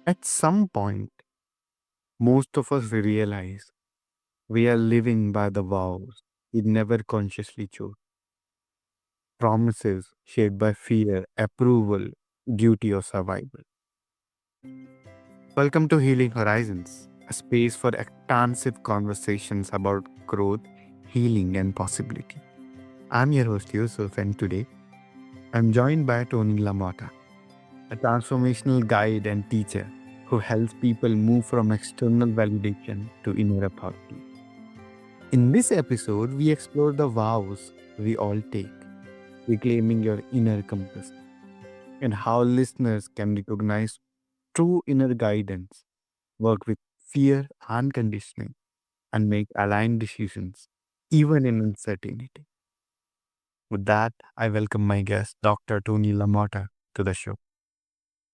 At some point, most of us realize we are living by the vows we never consciously chose, promises shaped by fear, approval, duty, or survival. Welcome to Healing Horizons, a space for expansive conversations about growth, healing, and possibility. I'm your host Yusuf, and today I'm joined by Toni LaMotta, a transformational guide and teacher who helps people move from external validation to inner authority. In this episode, we explore the vows we all take, reclaiming your inner compass, and how listeners can recognize true inner guidance, work with fear and conditioning, and make aligned decisions, even in uncertainty. With that, I welcome my guest, Dr. Toni LaMotta, to the show.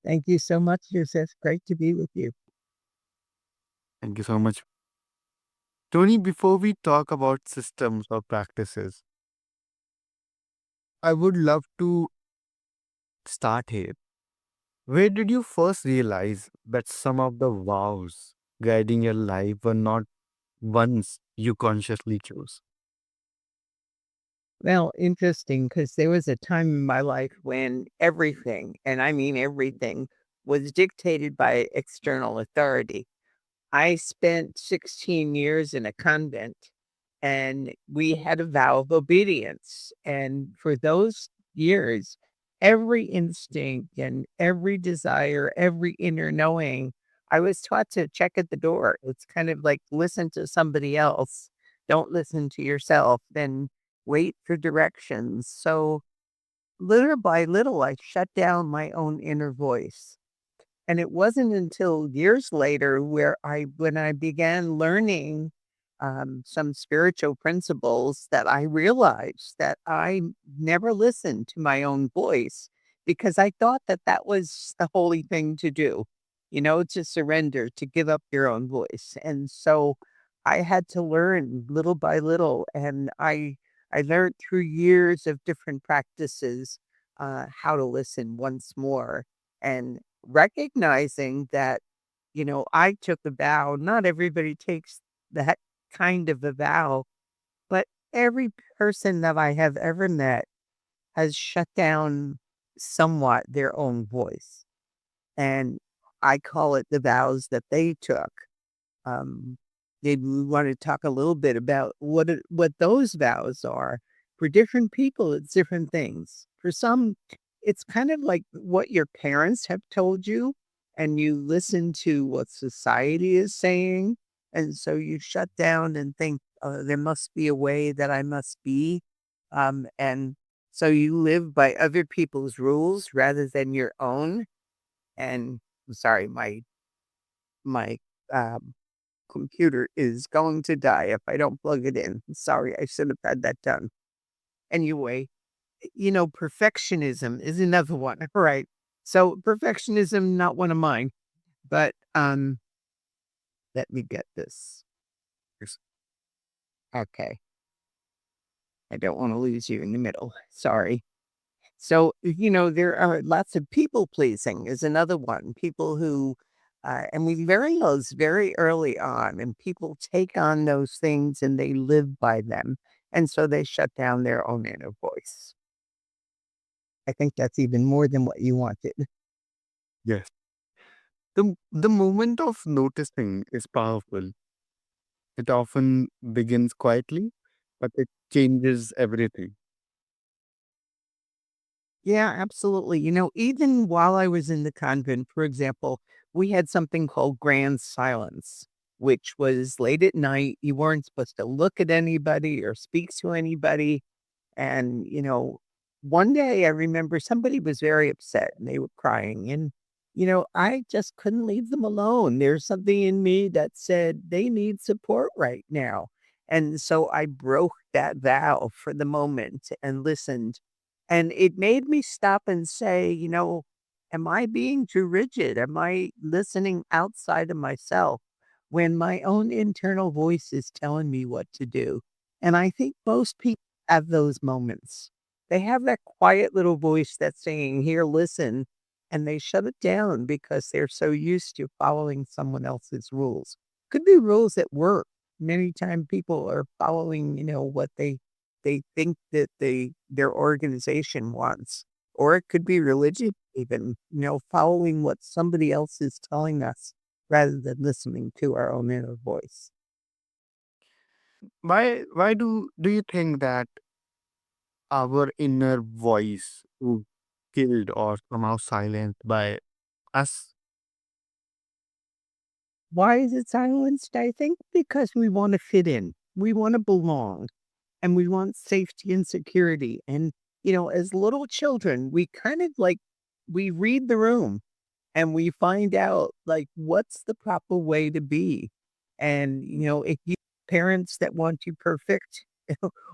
Thank you so much, Yusuf. Great to be with you. Thank you so much. Tony, before we talk about systems or practices, I would love to start here. Where did you first realize that some of the vows guiding your life were not ones you consciously chose? Well, interesting because there was a time in my life when everything, and I mean everything, was dictated by external authority. I spent 16 years in a convent and we had a vow of obedience. And for those years, every instinct and every desire, every inner knowing, I was taught to check at the door. It's kind of like listen to somebody else, don't listen to yourself, then wait for directions. So little by little, I shut down my own inner voice. And it wasn't until years later when I began learning some spiritual principles that I realized that I never listened to my own voice because I thought that that was the holy thing to do, to surrender, to give up your own voice. And so I had to learn little by little, and I learned through years of different practices how to listen once more and recognizing that, I took a vow. Not everybody takes that kind of a vow, but every person that I have ever met has shut down somewhat their own voice. And I call it the vows that they took. Um, did we want to talk a little bit about what those vows are? For different people, it's different things. For some, it's kind of like what your parents have told you, and you listen to what society is saying, and so you shut down and think, there must be a way that I must be, and so you live by other people's rules rather than your own. And I'm sorry, my um, computer is going to die if I don't plug it in. Sorry, I should have had that done. Anyway, perfectionism is another one, right? So perfectionism, not one of mine, but let me get this. Yes. Okay. I don't want to lose you in the middle. Sorry. So, there are lots of people pleasing is another one. People who, and we learn those very early on, and people take on those things and they live by them. And so they shut down their own inner voice. I think that's even more than what you wanted. Yes. The moment of noticing is powerful. It often begins quietly, but it changes everything. Yeah, absolutely. Even while I was in the convent, for example, we had something called grand silence, which was late at night. You weren't supposed to look at anybody or speak to anybody. And, one day I remember somebody was very upset and they were crying. And, I just couldn't leave them alone. There's something in me that said they need support right now. And so I broke that vow for the moment and listened. And it made me stop and say, am I being too rigid? Am I listening outside of myself when my own internal voice is telling me what to do? And I think most people have those moments. They have that quiet little voice that's saying, here, listen. and they shut it down because they're so used to following someone else's rules. Could be rules at work. Many times people are following, what they think that their organization wants. Or it could be religion even, following what somebody else is telling us rather than listening to our own inner voice. Why do you think that our inner voice is killed or somehow silenced by us? Why is it silenced? I think because we want to fit in. We want to belong and we want safety and security. And, as little children, we kind of like, we read the room and we find out like what's the proper way to be. And, if you have parents that want you perfect,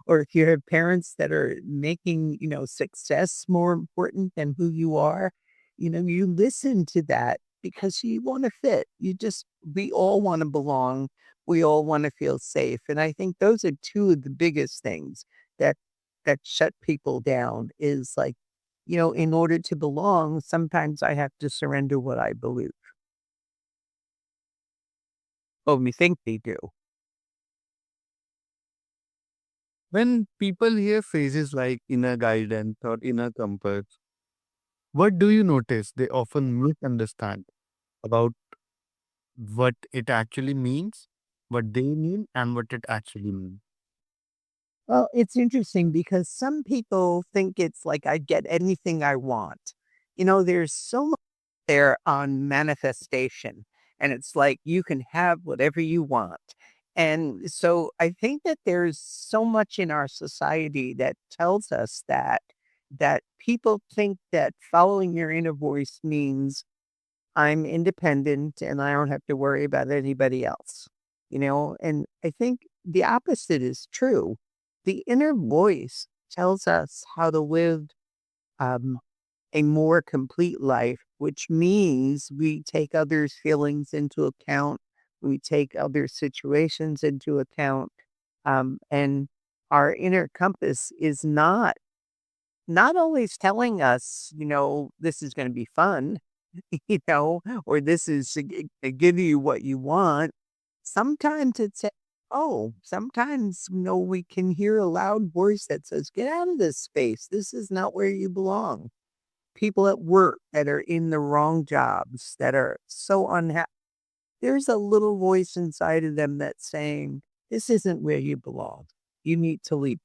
or if you have parents that are making, success more important than who you are, you listen to that because you want to fit. We all want to belong. We all want to feel safe. And I think those are two of the biggest things that shut people down is like, in order to belong, sometimes I have to surrender what I believe. Oh, we think they do. When people hear phrases like inner guidance or inner compass, what do you notice they often misunderstand about what it actually means, what they mean, and what it actually means? Well, it's interesting because some people think it's like I get anything I want. There's so much there on manifestation, and it's like you can have whatever you want. And so I think that there's so much in our society that tells us that people think that following your inner voice means I'm independent and I don't have to worry about anybody else, and I think the opposite is true. The inner voice tells us how to live um, a more complete life, which means we take others' feelings into account, we take other situations into account, and our inner compass is not always telling us, this is going to be fun, or this is to give you what you want. Sometimes it's, sometimes, we can hear a loud voice that says, get out of this space. This is not where you belong. People at work that are in the wrong jobs that are so unhappy. There's a little voice inside of them that's saying, this isn't where you belong. You need to leave.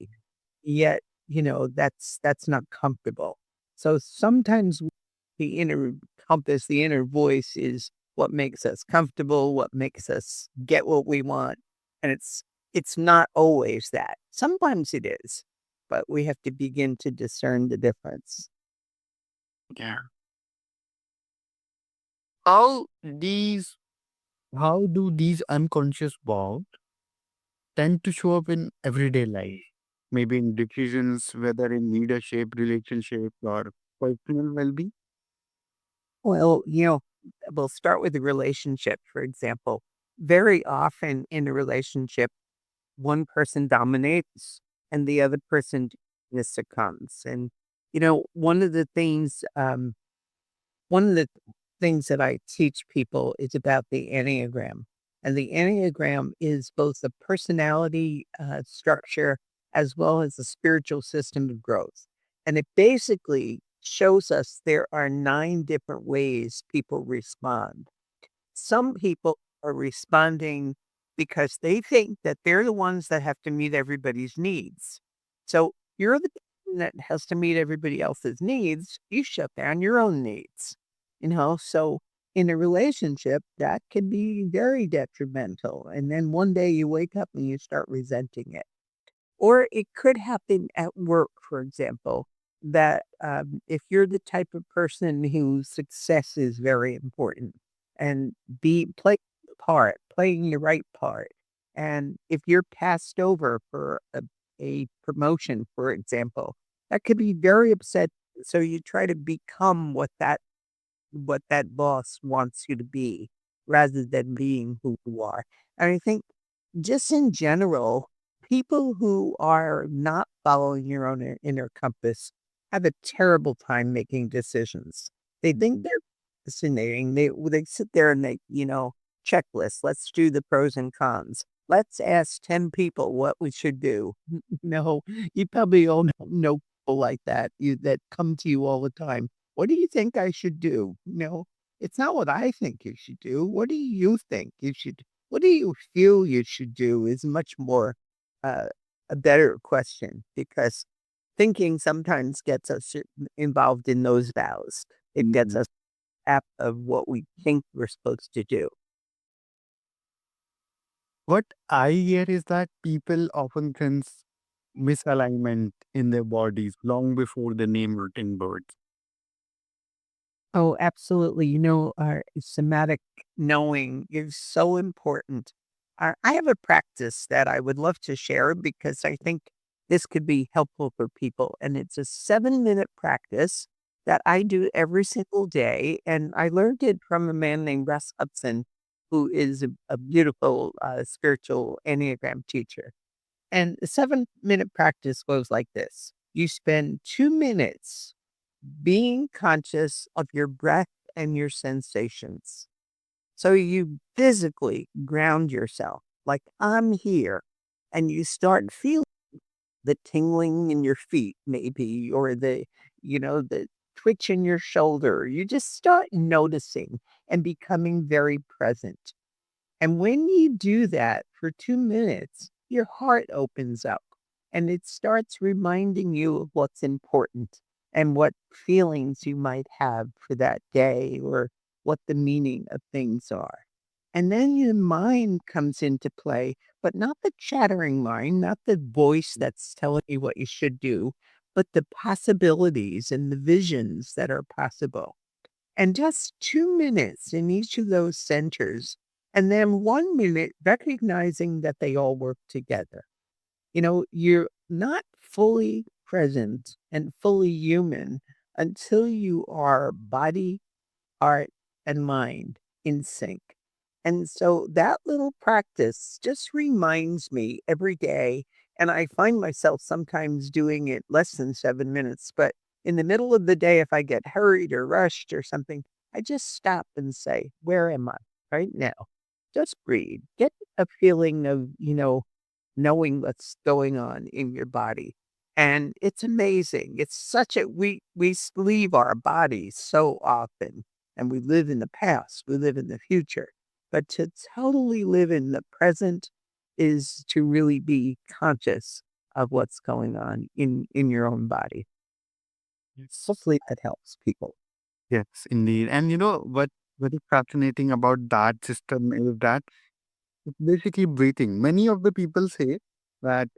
Yet, that's not comfortable. So sometimes the inner compass, the inner voice is what makes us comfortable, what makes us get what we want. And it's not always that. Sometimes it is, but we have to begin to discern the difference. Yeah. How these how do these unconscious vows tend to show up in everyday life? Maybe in decisions, whether in leadership, relationship, or personal well-being. Well, we'll start with the relationship, for example. Very often in a relationship, one person dominates and the other person succumbs. And, one of the things that I teach people is about the Enneagram. And the Enneagram is both a personality structure as well as a spiritual system of growth. And it basically shows us there are 9 different ways people respond. Some people are responding because they think that they're the ones that have to meet everybody's needs. So you're the person that has to meet everybody else's needs. You shut down your own needs. So in a relationship, that can be very detrimental. And then one day you wake up and you start resenting it. Or it could happen at work, for example, that if you're the type of person whose success is very important and be play the part, playing the right part. And if you're passed over for a promotion, for example, that could be very upset. So you try to become what that boss wants you to be rather than being who you are. And I think just in general, people who are not following your own inner compass have a terrible time making decisions. They think they're fascinating. They sit there and checklist. Let's do the pros and cons. Let's ask 10 people what we should do. No, you probably all know people like that that come to you all the time. What do you think I should do? No, it's not what I think you should do. What do you think you should? What do you feel you should do is much more uh, a better question because thinking sometimes gets us involved in those vows. It gets Mhm. us app of what we think we're supposed to do. What I hear is that people often sense misalignment in their bodies long before they name routine birds. Oh, absolutely. Our somatic knowing is so important. I have a practice that I would love to share because I think this could be helpful for people. And it's a 7-minute practice that I do every single day. And I learned it from a man named Russ Hudson, who is a beautiful spiritual Enneagram teacher. And the 7-minute practice goes like this. You spend 2 minutes being conscious of your breath and your sensations. So you physically ground yourself, like I'm here, and you start feeling the tingling in your feet, maybe, or the twitch in your shoulder. You just start noticing and becoming very present. And when you do that for 2 minutes, your heart opens up and it starts reminding you of what's important and what feelings you might have for that day or what the meaning of things are. And then your mind comes into play, but not the chattering mind, not the voice that's telling you what you should do, but the possibilities and the visions that are possible. And just 2 minutes in each of those centers, and then 1 minute recognizing that they all work together. You're not fully present and fully human until you are body, heart, and mind in sync. And so that little practice just reminds me every day. And I find myself sometimes doing it less than 7 minutes. But in the middle of the day, if I get hurried or rushed or something, I just stop and say, where am I right now? Just breathe. Get a feeling of, knowing what's going on in your body. And it's amazing. It's such a, leave our bodies so often and we live in the past, we live in the future. But to totally live in the present is to really be conscious of what's going on in your own body. Yes. Hopefully that helps people. Yes, indeed. And you know what is fascinating about that system is that it's basically breathing. Many of the people say that,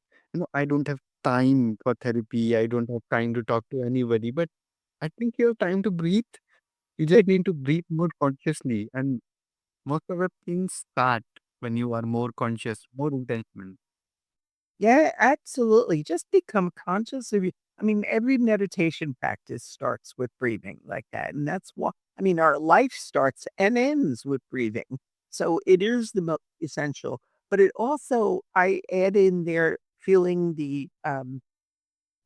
I don't have time for therapy, I don't have time to talk to anybody, but I think you have time to breathe. You just need to breathe more consciously. And most of the things start when you are more conscious, more intentional. Yeah, absolutely. Just become conscious of you. I mean, every meditation practice starts with breathing like that. And that's why, our life starts and ends with breathing. So it is the most essential. But it also, I add in there feeling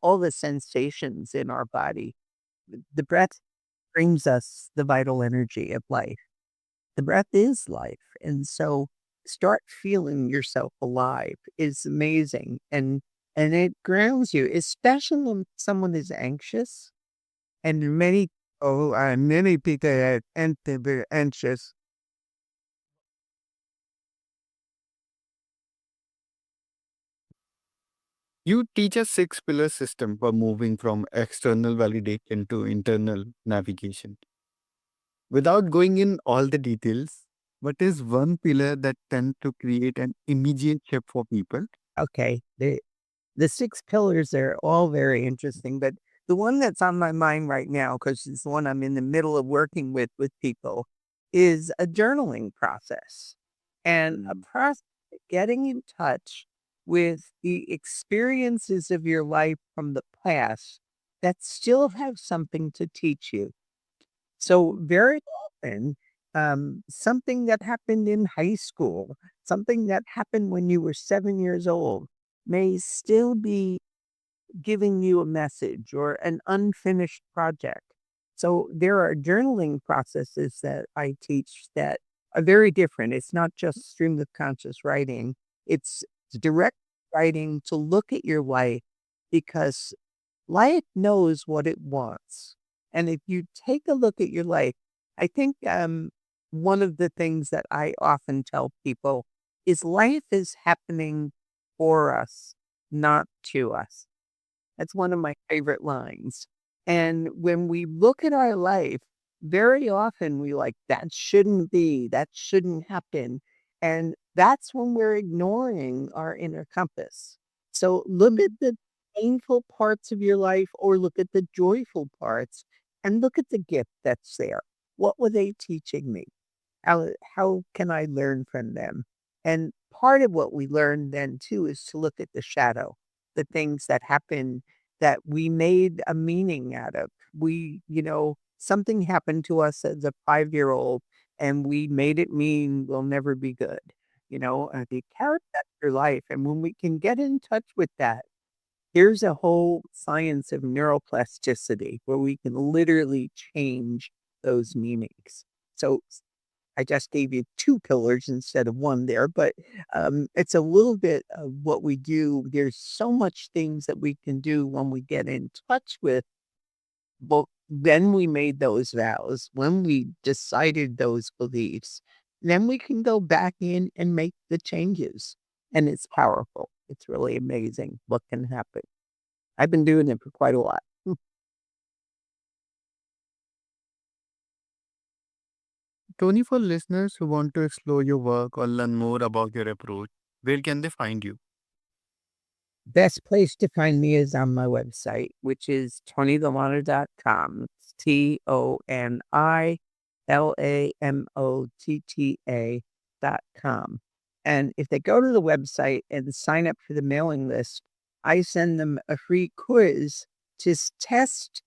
all the sensations in our body. The breath brings us the vital energy of life. The breath is life. And so start feeling yourself alive is amazing. And it grounds you, especially when someone is anxious. And many people are very anxious. You teach a six pillar system for moving from external validation to internal navigation. Without going in all the details, what is one pillar that tends to create an immediate shift for people? Okay. The 6 pillars are all very interesting, but the one that's on my mind right now, because it's the one I'm in the middle of working with people, is a journaling process and a Mm. process of getting in touch with the experiences of your life from the past that still have something to teach you. So very often, something that happened in high school, something that happened when you were 7 years old may still be giving you a message or an unfinished project. So there are journaling processes that I teach that are very different. It's not just stream of conscious writing, it's direct writing to look at your life because life knows what it wants. And if you take a look at your life, I think one of the things that I often tell people is life is happening for us, not to us. That's one of my favorite lines. And when we look at our life, very often we like, that shouldn't be, that shouldn't happen. And that's when we're ignoring our inner compass. So look at the painful parts of your life or look at the joyful parts and look at the gift that's there. What were they teaching me? How can I learn from them? And part of what we learn then too is to look at the shadow, the things that happen that we made a meaning out of. Something happened to us as a 5-year-old and we made it mean we'll never be good. They carry that through life. And when we can get in touch with that, here's a whole science of neuroplasticity where we can literally change those meanings. So I just gave you 2 pillars instead of 1 there, but, it's a little bit of what we do. There's so much things that we can do when we get in touch with well, when we made those vows, when we decided those beliefs, then we can go back in and make the changes, and it's powerful. It's really amazing what can happen. I've been doing it for quite a while. Tony, for listeners who want to explore your work or learn more about your approach, where can they find you? Best place to find me is on my website, which is ToniLaMotta.com. It's ToniLamotta.com. And if they go to the website and sign up for the mailing list, I send them a free quiz to test,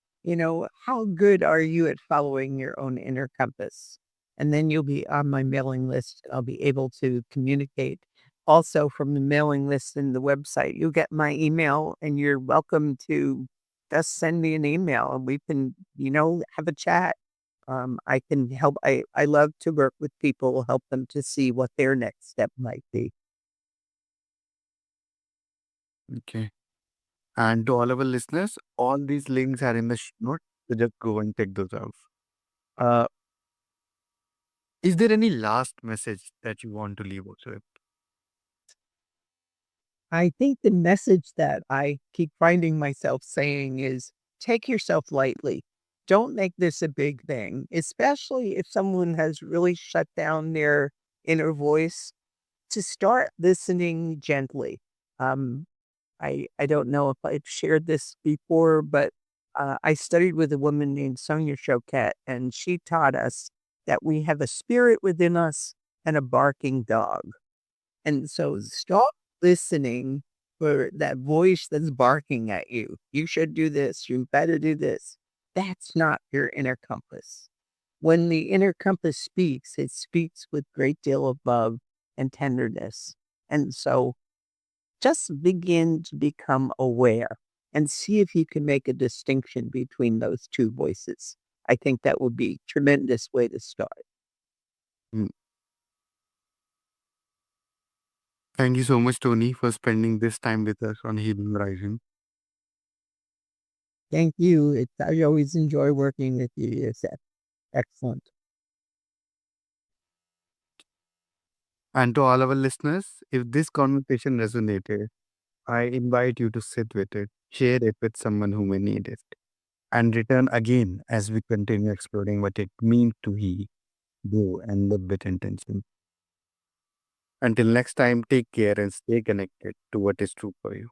how good are you at following your own inner compass? And then you'll be on my mailing list. I'll be able to communicate also from the mailing list and the website. You'll get my email and you're welcome to just send me an email and we can, have a chat. I can help. I love to work with people, help them to see what their next step might be. Okay. And to all our listeners, all these links are in the notes. So just go and check those out. Uh, is there any last message that you want to leave us with? I think the message that I keep finding myself saying is take yourself lightly. Don't make this a big thing, especially if someone has really shut down their inner voice to start listening gently. Um, I don't know if I've shared this before, but I studied with a woman named Sonia Choquette, and she taught us that we have a spirit within us and a barking dog. And so stop listening for that voice that's barking at you. You should do this. You better do this. That's not your inner compass. When the inner compass speaks, it speaks with great deal of love and tenderness. And so just begin to become aware and see if you can make a distinction between those two voices. I think that would be a tremendous way to start. Mm. Thank you so much, Tony, for spending this time with us on Healing Rising. Thank you. I always enjoy working with you. It's excellent. And to all our listeners, if this conversation resonated, I invite you to sit with it, share it with someone who may need it, and return again as we continue exploring what it means to heal, grow, and live with intention. Until next time, take care and stay connected to what is true for you.